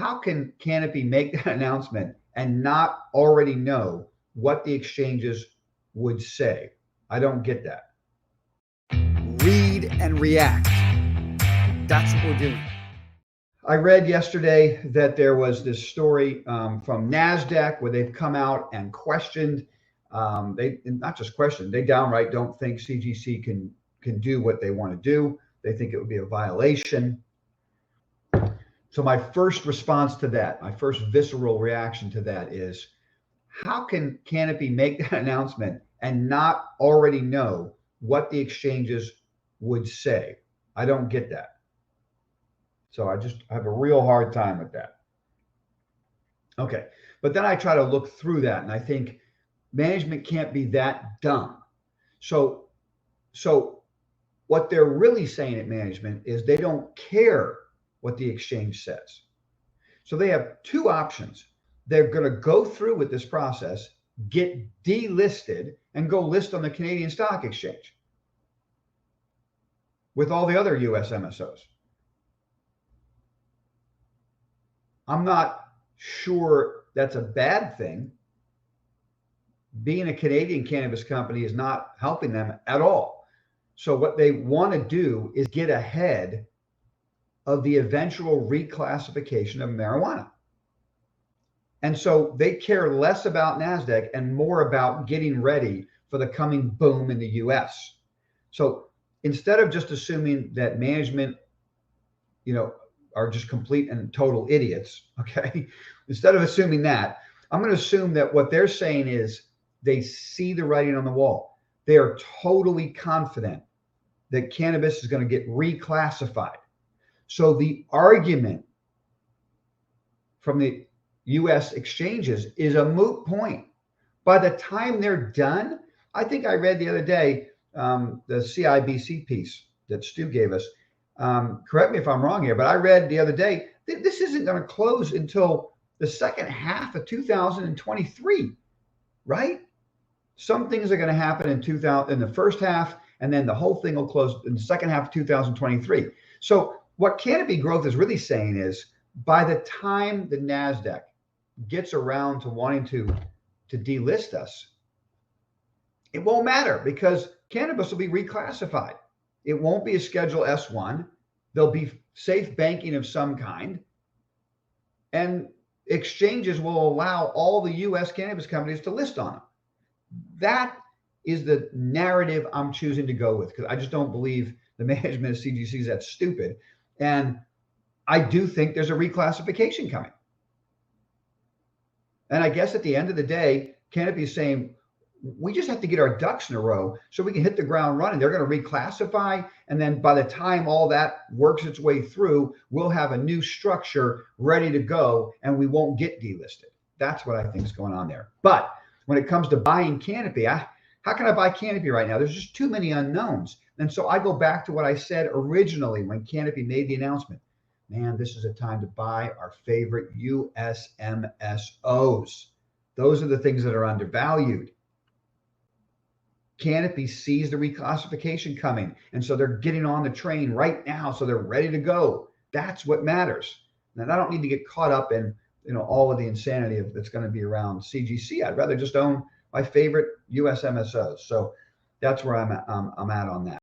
How can Canopy make that announcement and not already know what the exchanges would say? I don't get that. Read and react. That's what we're doing. I read yesterday that there was this story from NASDAQ where they've come out and questioned, they not just questioned, they downright don't think CGC can do what they want to do. They think it would be a violation. So my first response to that, my first visceral reaction to that is, how can Canopy make that announcement and not already know what the exchanges would say? I don't get that. So I have a real hard time with that. Okay, but then I try to look through that and I think management can't be that dumb. So what they're really saying at management is they don't care what the exchange says. So they have two options. They're going to go through with this process, get delisted, and go list on the Canadian Stock Exchange with all the other US MSOs. I'm not sure that's a bad thing. Being a Canadian cannabis company is not helping them at all. So what they want to do is get ahead of the eventual reclassification of marijuana. And so they care less about NASDAQ and more about getting ready for the coming boom in the US. So instead of just assuming that management, are just complete and total idiots, okay? Instead of assuming that, I'm going to assume that what they're saying is they see the writing on the wall. They are totally confident that cannabis is going to get reclassified. So the argument from the US exchanges is a moot point. By the time they're done, I think I read the other day, the CIBC piece that Stu gave us. Correct me if I'm wrong here, but I read the other day that this isn't going to close until the second half of 2023, right? Some things are going to happen in the first half, and then the whole thing will close in the second half of 2023. So what Canopy Growth is really saying is, by the time the NASDAQ gets around to wanting to delist us, it won't matter because cannabis will be reclassified. It won't be a Schedule S1. There'll be safe banking of some kind. And exchanges will allow all the US cannabis companies to list on them. That is the narrative I'm choosing to go with because I just don't believe the management of CGC is that stupid. And I do think there's a reclassification coming. And I guess at the end of the day, Canopy is saying, we just have to get our ducks in a row so we can hit the ground running. They're going to reclassify. And then by the time all that works its way through, we'll have a new structure ready to go and we won't get delisted. That's what I think is going on there. But when it comes to buying Canopy, how can I buy Canopy right now? There's just too many unknowns. And so I go back to what I said originally when Canopy made the announcement. Man, this is a time to buy our favorite US MSOs. Those are the things that are undervalued. Canopy sees the reclassification coming, and so they're getting on the train right now, so they're ready to go. That's what matters. And I don't need to get caught up in all of the insanity that's going to be around CGC. I'd rather just own my favorite US MSOs. So that's where I'm at on that.